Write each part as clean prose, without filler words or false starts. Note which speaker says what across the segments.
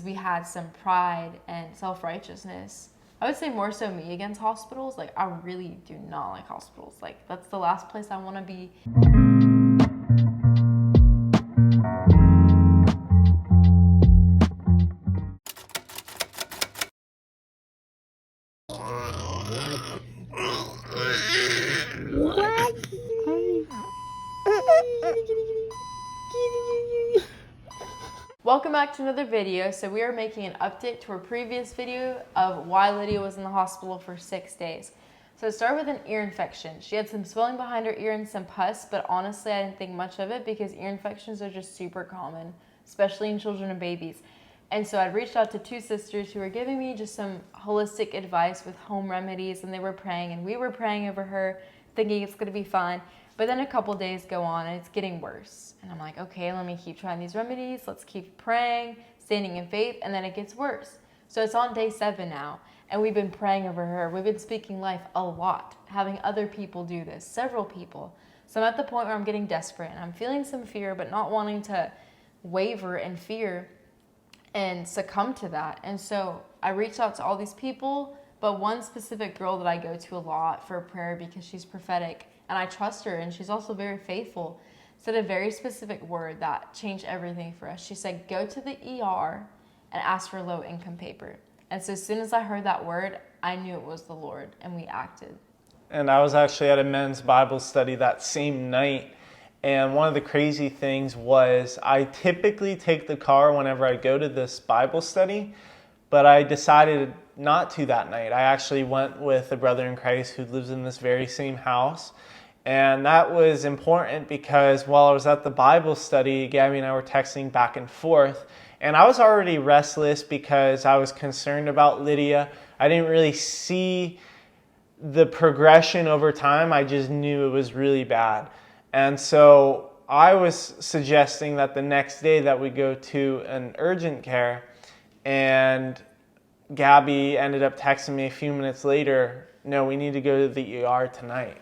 Speaker 1: We had some pride and self-righteousness. I would say more so me against hospitals. Like, I really do not like hospitals. Like, that's the last place I want to be. Welcome back to another video. So we are making an update to our previous video of why Lydia was in the hospital for 6 days. So it started with an ear infection. She had some swelling behind her ear and some pus, but honestly I didn't think much of it because ear infections are just super common, especially in children and babies. And so I'd reached out to two sisters who were giving me just some holistic advice with home remedies, and they were praying and we were praying over her, thinking it's gonna be fine. But then a couple days go on and it's getting worse. And I'm like, okay, let me keep trying these remedies. Let's keep praying, standing in faith, and then it gets worse. So it's on day 7 now, and we've been praying over her. We've been speaking life a lot, having other people do this, several people. So I'm at the point where I'm getting desperate and I'm feeling some fear, but not wanting to waver in fear and succumb to that. And so I reached out to all these people, but one specific girl that I go to a lot for prayer because she's prophetic and I trust her, and she's also very faithful, said a very specific word that changed everything for us. She said, go to the ER and ask for low income paper. And so as soon as I heard that word, I knew it was the Lord, and we acted.
Speaker 2: And I was actually at a men's Bible study that same night. And one of the crazy things was I typically take the car whenever I go to this Bible study, but I decided not to that night. I actually went with a brother in Christ who lives in this very same house. And that was important because while I was at the Bible study, Gabby and I were texting back and forth. And I was already restless because I was concerned about Lydia. I didn't really see the progression over time. I just knew it was really bad. And so I was suggesting that the next day that we go to an urgent care, and Gabby ended up texting me a few minutes later, no, we need to go to the ER tonight.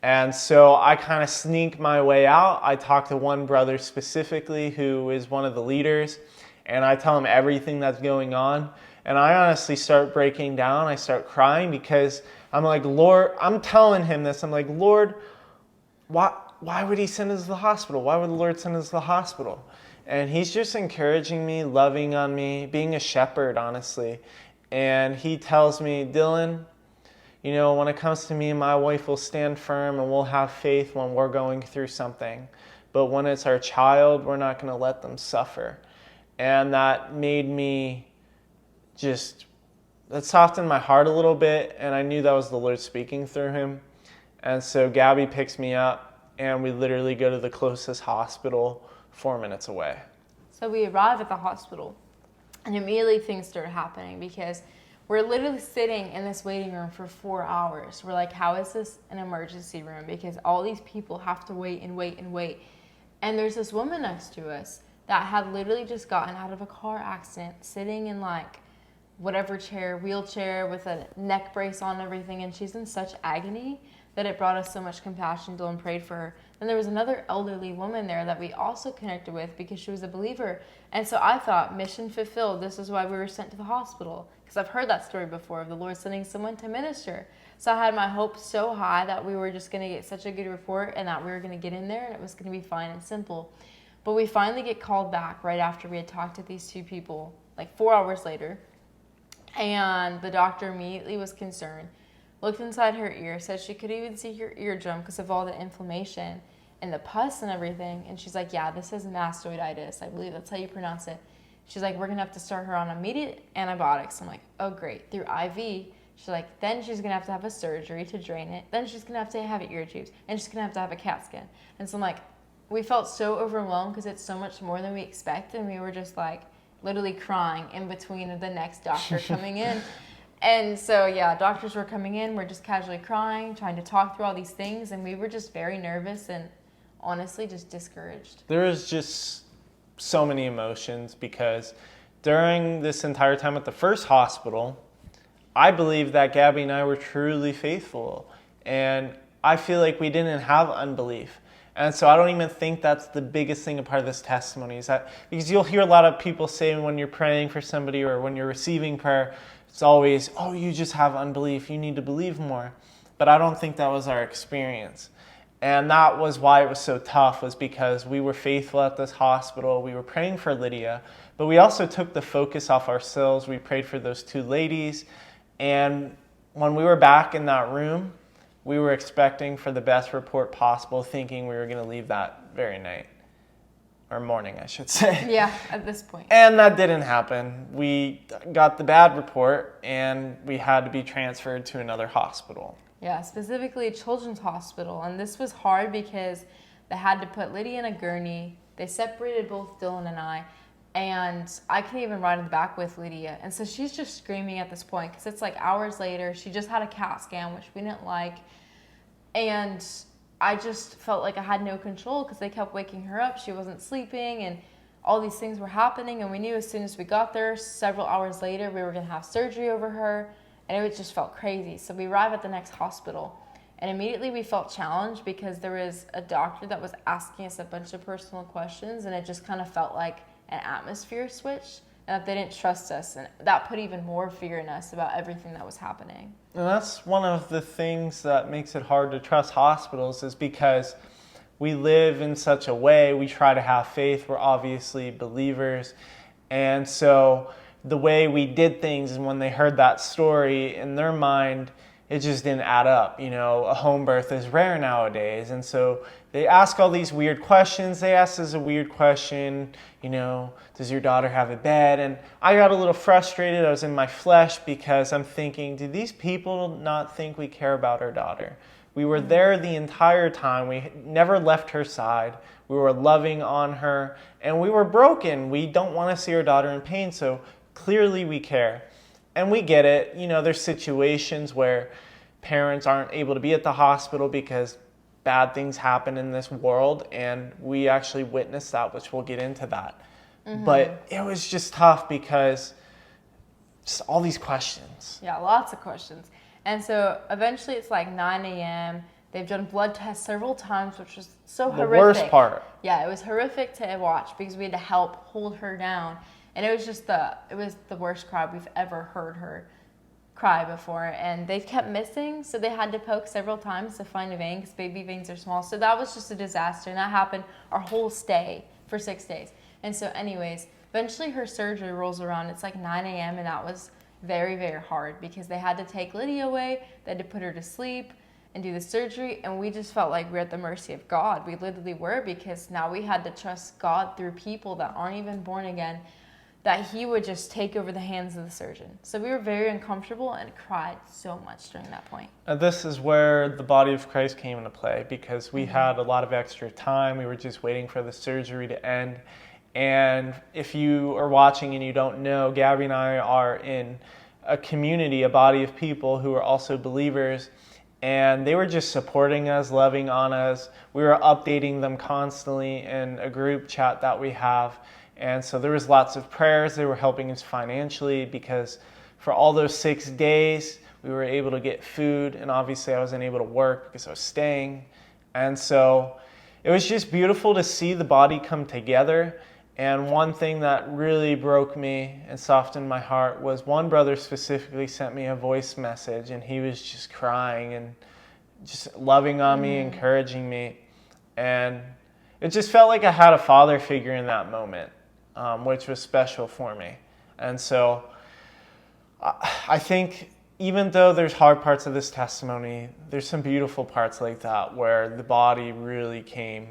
Speaker 2: And so I kind of sneak my way out. I talk to one brother specifically who is one of the leaders, and I tell him everything that's going on. And I honestly start breaking down. I start crying because I'm like, Lord, I'm telling him this. I'm like, Lord, why would he send us to the hospital? Why would the Lord send us to the hospital? And he's just encouraging me, loving on me, being a shepherd, honestly. And he tells me, Dylan, you know, when it comes to me and my wife, we'll stand firm and we'll have faith when we're going through something. But when it's our child, we're not going to let them suffer. And that made me that softened my heart a little bit. And I knew that was the Lord speaking through him. And so Gabby picks me up and we literally go to the closest hospital 4 minutes away.
Speaker 1: So we arrive at the hospital and immediately things start happening because we're literally sitting in this waiting room for 4 hours. We're like, how is this an emergency room? Because all these people have to wait and wait and wait. And there's this woman next to us that had literally just gotten out of a car accident, sitting in like whatever chair, wheelchair with a neck brace on and everything. And she's in such agony that it brought us so much compassion. Dylan prayed for her. Then there was another elderly woman there that we also connected with because she was a believer. And so I thought, mission fulfilled. This is why we were sent to the hospital. Because I've heard that story before of the Lord sending someone to minister. So I had my hopes so high that we were just going to get such a good report and that we were going to get in there and it was going to be fine and simple. But we finally get called back right after we had talked to these two people, like 4 hours later. And the doctor immediately was concerned, looked inside her ear, said she could even see her eardrum because of all the inflammation and the pus and everything. And she's like, yeah, this is mastoiditis. I believe that's how you pronounce it. She's like, we're going to have to start her on immediate antibiotics. I'm like, oh, great, through IV. She's like, then she's going to have a surgery to drain it. Then she's going to have ear tubes. And she's going to have a CAT scan. And so I'm like, we felt so overwhelmed because it's so much more than we expected. And we were just like literally crying in between the next doctor coming in. And so, yeah, doctors were coming in. We're just casually crying, trying to talk through all these things. And we were just very nervous and honestly just discouraged.
Speaker 2: There was just so many emotions because during this entire time at the first hospital, I believe that Gabby and I were truly faithful. And I feel like we didn't have unbelief. And so I don't even think that's the biggest thing, a part of this testimony, is that because you'll hear a lot of people say when you're praying for somebody or when you're receiving prayer, it's always, oh, you just have unbelief, you need to believe more. But I don't think that was our experience. And that was why it was so tough, was because we were faithful at this hospital. We were praying for Lydia, but we also took the focus off ourselves. We prayed for those two ladies. And when we were back in that room, we were expecting for the best report possible, thinking we were going to leave that very night. Or morning, I should say.
Speaker 1: Yeah, at this point.
Speaker 2: And that didn't happen. We got the bad report, and we had to be transferred to another hospital.
Speaker 1: Yeah, specifically a children's hospital. And this was hard because they had to put Lydia in a gurney. They separated both Dylan and I. And I couldn't even ride in the back with Lydia. And so she's just screaming at this point because it's like hours later. She just had a CAT scan, which we didn't like. And I just felt like I had no control because they kept waking her up. She wasn't sleeping and all these things were happening. And we knew as soon as we got there, several hours later, we were going to have surgery over her. And it just felt crazy. So we arrived at the next hospital. And immediately we felt challenged because there was a doctor that was asking us a bunch of personal questions. And it just kind of felt like an atmosphere switch. And that they didn't trust us. And that put even more fear in us about everything that was happening.
Speaker 2: And that's one of the things that makes it hard to trust hospitals, is because we live in such a way, we try to have faith, we're obviously believers. And so the way we did things, and when they heard that story, in their mind, it just didn't add up. You know, a home birth is rare nowadays. And so they ask all these weird questions. They asked us a weird question, you know, does your daughter have a bed? And I got a little frustrated. I was in my flesh because I'm thinking, do these people not think we care about our daughter? We were there the entire time. We never left her side. We were loving on her, and we were broken. We don't want to see our daughter in pain, so clearly we care. And we get it. You know, there's situations where parents aren't able to be at the hospital because bad things happen in this world, and we actually witnessed that, which we'll get into that. Mm-hmm. But it was just tough because just all these questions.
Speaker 1: Yeah, lots of questions. And so eventually it's like 9 a.m. They've done blood tests several times, which was so horrific.
Speaker 2: The worst part.
Speaker 1: Yeah, it was horrific to watch because we had to help hold her down. And it was just the worst cry we've ever heard her cry before. And they kept missing, so they had to poke several times to find a vein because baby veins are small. So that was just a disaster, and that happened our whole stay for 6 days. And so anyways, eventually her surgery rolls around. It's like 9 a.m. and that was very, very hard because they had to take Lydia away. They had to put her to sleep and do the surgery. And we just felt like we were at the mercy of God. We literally were, because now we had to trust God through people that aren't even born again, that he would just take over the hands of the surgeon. So we were very uncomfortable and cried so much during that point.
Speaker 2: And this is where the body of Christ came into play, because we had a lot of extra time. We were just waiting for the surgery to end. And if you are watching and you don't know, Gabby and I are in a community, a body of people who are also believers, and they were just supporting us, loving on us. We were updating them constantly in a group chat that we have. And so there was lots of prayers. They were helping us financially, because for all those 6 days, we were able to get food. And obviously I wasn't able to work because I was staying. And so it was just beautiful to see the body come together. And one thing that really broke me and softened my heart was one brother specifically sent me a voice message, and he was just crying and just loving on me, encouraging me. And it just felt like I had a father figure in that moment, which was special for me. And so I think even though there's hard parts of this testimony, there's some beautiful parts like that where the body really came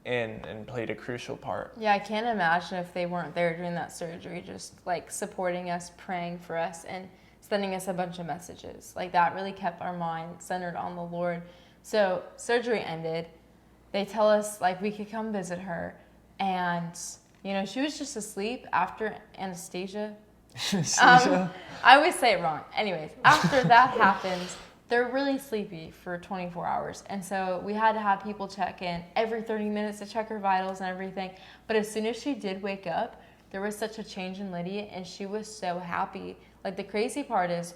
Speaker 2: in and played a crucial part.
Speaker 1: Yeah, I can't imagine if they weren't there during that surgery, just like supporting us, praying for us, and sending us a bunch of messages. Like that really kept our mind centered on the Lord. So surgery ended. They tell us like we could come visit her, and you know, she was just asleep after anesthesia. I always say it wrong. Anyways, after that happens, they're really sleepy for 24 hours. And so we had to have people check in every 30 minutes to check her vitals and everything. But as soon as she did wake up, there was such a change in Lydia, and she was so happy. Like the crazy part is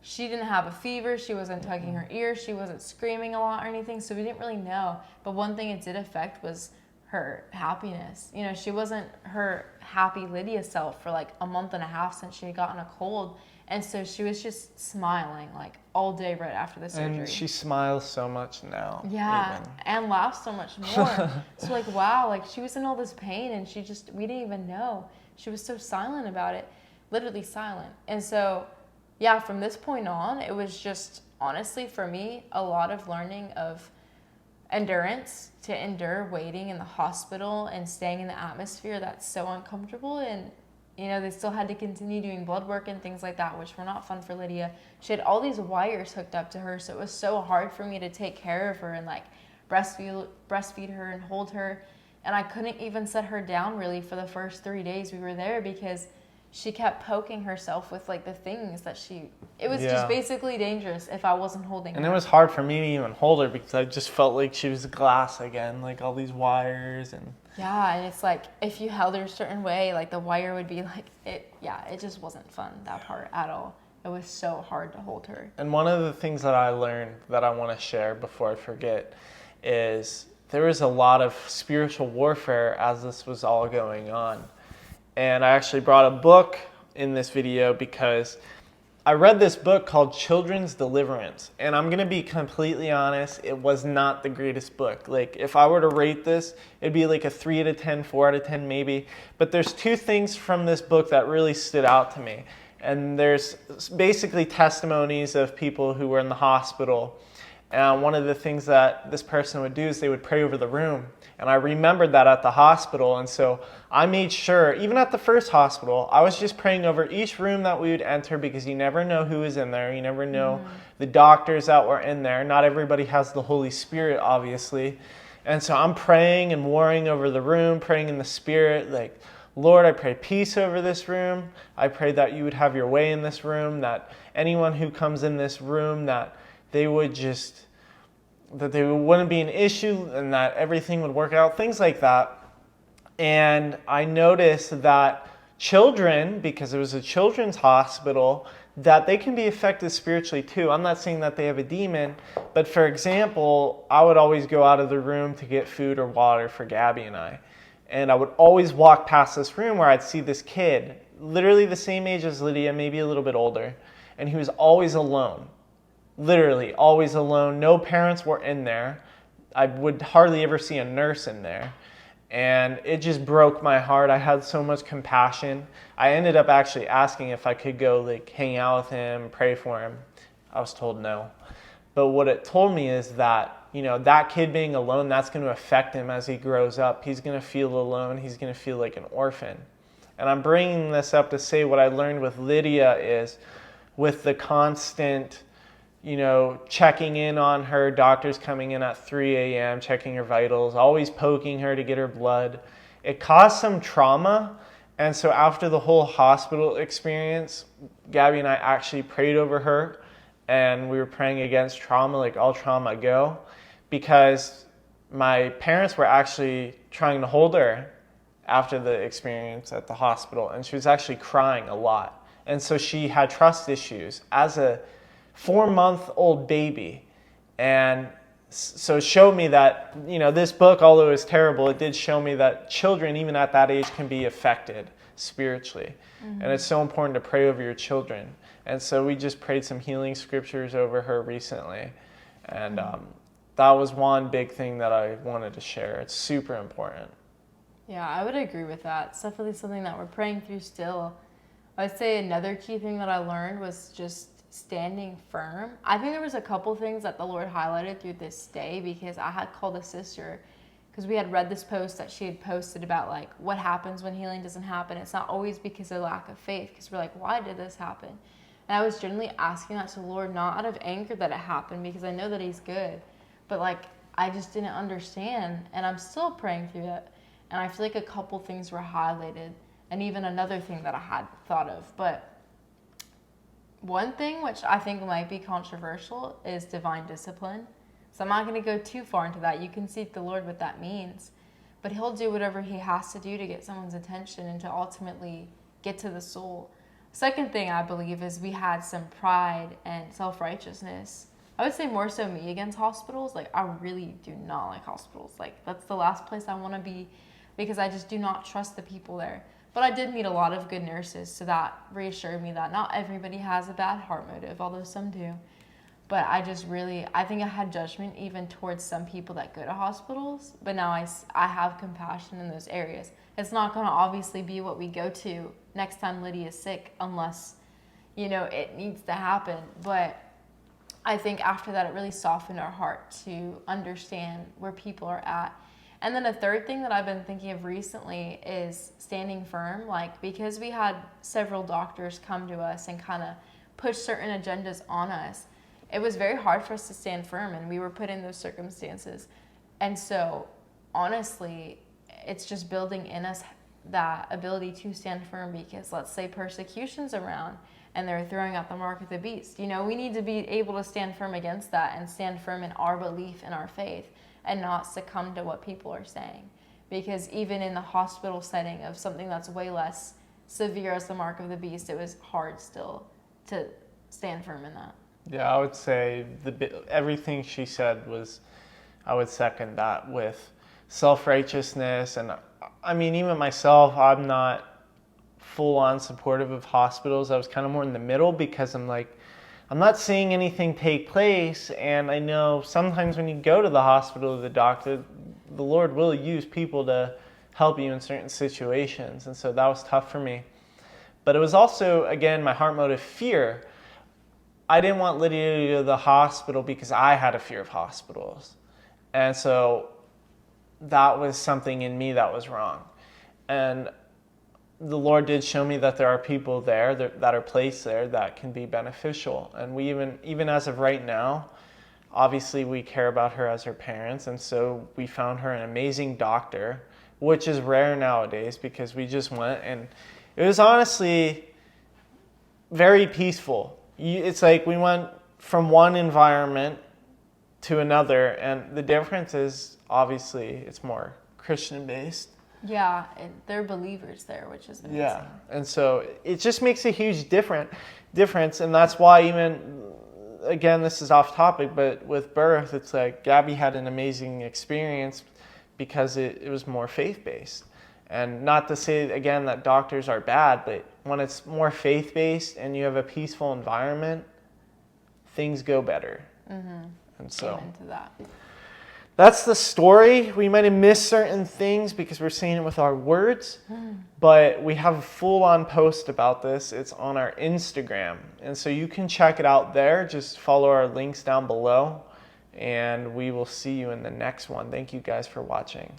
Speaker 1: she didn't have a fever. She wasn't tugging her ears. She wasn't screaming a lot or anything. So we didn't really know. But one thing it did affect was her happiness. You know, she wasn't her happy Lydia self for like a month and a half since she had gotten a cold. And so she was just smiling like all day right after the surgery.
Speaker 2: And she smiles so much now.
Speaker 1: Yeah,
Speaker 2: even.
Speaker 1: and laughs so much more. So like, wow, like she was in all this pain and we didn't even know. She was so silent about it, literally silent. And so, yeah, from this point on, it was just, honestly, for me, a lot of learning of endurance to endure waiting in the hospital and staying in the atmosphere that's so uncomfortable. And you know, they still had to continue doing blood work and things like that, which were not fun for Lydia. She had all these wires hooked up to her, so it was so hard for me to take care of her and like breastfeed her and hold her. And I couldn't even set her down really for the first 3 days we were there because she kept poking herself with like the things that it was just basically dangerous if I wasn't holding her.
Speaker 2: And it was hard for me to even hold her because I just felt like she was glass again, like all these wires and...
Speaker 1: Yeah, and it's like if you held her a certain way, like the wire would be like, it just wasn't fun, that part at all. It was so hard to hold her.
Speaker 2: And one of the things that I learned that I want to share before I forget is there was a lot of spiritual warfare as this was all going on. And I actually brought a book in this video because I read this book called Children's Deliverance. And I'm going to be completely honest, it was not the greatest book. Like, if I were to rate this, it'd be like a 3 out of 10, 4 out of 10 maybe. But there's two things from this book that really stood out to me. And there's basically testimonies of people who were in the hospital. And one of the things that this person would do is they would pray over the room. And I remembered that at the hospital. And so I made sure, even at the first hospital, I was just praying over each room that we would enter because you never know who is in there. You never know the doctors that were in there. Not everybody has the Holy Spirit, obviously. And so I'm praying and warring over the room, praying in the Spirit, like, Lord, I pray peace over this room. I pray that you would have your way in this room, that anyone who comes in this room, that they would just... that there wouldn't be an issue and that everything would work out, things like that. And I noticed that children, because it was a children's hospital, that they can be affected spiritually too. I'm not saying that they have a demon, but for example, I would always go out of the room to get food or water for Gabby and I. And I would always walk past this room where I'd see this kid, literally the same age as Lydia, maybe a little bit older, and he was always alone. Literally, always alone. No parents were in there. I would hardly ever see a nurse in there. And it just broke my heart. I had so much compassion. I ended up actually asking if I could go like hang out with him, pray for him. I was told no. But what it told me is that, you know, that kid being alone, that's going to affect him as he grows up. He's going to feel alone. He's going to feel like an orphan. And I'm bringing this up to say what I learned with Lydia is with the constant, you know, checking in on her, doctors coming in at 3 a.m., checking her vitals, always poking her to get her blood. It caused some trauma. And so after the whole hospital experience, Gabby and I actually prayed over her. And we were praying against trauma, like all trauma go. Because my parents were actually trying to hold her after the experience at the hospital. And she was actually crying a lot. And so she had trust issues as a 4-month-old baby. And so it showed me that, you know, this book, although it was terrible, it did show me that children, even at that age, can be affected spiritually. And it's so important to pray over your children. And so we just prayed some healing scriptures over her recently. And that was one big thing that I wanted to share. It's super important.
Speaker 1: Yeah, I would agree with that. It's definitely something that we're praying through still. I'd say another key thing that I learned was just standing firm. I think there was a couple things that the Lord highlighted through this day because I had called a sister because we had read this post that she had posted about like what happens when healing doesn't happen. It's not always because of lack of faith because we're like, why did this happen? And I was generally asking that to the Lord, not out of anger that it happened because I know that he's good, but like I just didn't understand and I'm still praying through it. And I feel like a couple things were highlighted and even another thing that I had thought of. But one thing which I think might be controversial is divine discipline. So I'm not going to go too far into that. You can seek the Lord what that means. But he'll do whatever he has to do to get someone's attention and to ultimately get to the soul. Second thing I believe is we had some pride and self-righteousness. I would say more so me against hospitals. Like, I really do not like hospitals. Like, that's the last place I want to be because I just do not trust the people there. But I did meet a lot of good nurses, so that reassured me that not everybody has a bad heart motive, although some do. But I think I had judgment even towards some people that go to hospitals, but now I have compassion in those areas. It's not going to obviously be what we go to next time Lydia is sick unless, it needs to happen. But I think after that, it really softened our heart to understand where people are at. And then a third thing that I've been thinking of recently is standing firm, because we had several doctors come to us and kind of push certain agendas on us. It was very hard for us to stand firm, and we were put in those circumstances. And so, honestly, it's just building in us that ability to stand firm because let's say persecution's around and they're throwing out the mark of the beast. We need to be able to stand firm against that and stand firm in our belief in our faith and not succumb to what people are saying. Because even in the hospital setting of something that's way less severe as the mark of the beast, it was hard still to stand firm in that.
Speaker 2: Yeah, I would say everything she said I would second that with self-righteousness. And I mean, even myself, I'm not full-on supportive of hospitals. I was kind of more in the middle because I'm not seeing anything take place. And I know sometimes when you go to the hospital, the doctor, the Lord will use people to help you in certain situations. And so that was tough for me. But it was also, again, my heart motive, fear. I didn't want Lydia to go to the hospital because I had a fear of hospitals. And so that was something in me that was wrong. And the Lord did show me that there are people there that are placed there that can be beneficial. And we even as of right now, obviously we care about her as her parents. And so we found her an amazing doctor, which is rare nowadays because we just went and it was honestly very peaceful. It's like we went from one environment to another, and the difference is obviously it's more Christian based.
Speaker 1: Yeah, and they're believers there, which is amazing.
Speaker 2: Yeah, and so it just makes a huge difference, and that's why even, again, this is off topic, but with birth, it's like Gabby had an amazing experience because it was more faith-based. And not to say, again, that doctors are bad, but when it's more faith-based and you have a peaceful environment, things go better. Mm-hmm. And so
Speaker 1: amen to that.
Speaker 2: That's the story. We might have missed certain things because we're saying it with our words, but we have a full-on post about this. It's on our Instagram, and so you can check it out there. Just follow our links down below, and we will see you in the next one. Thank you guys for watching.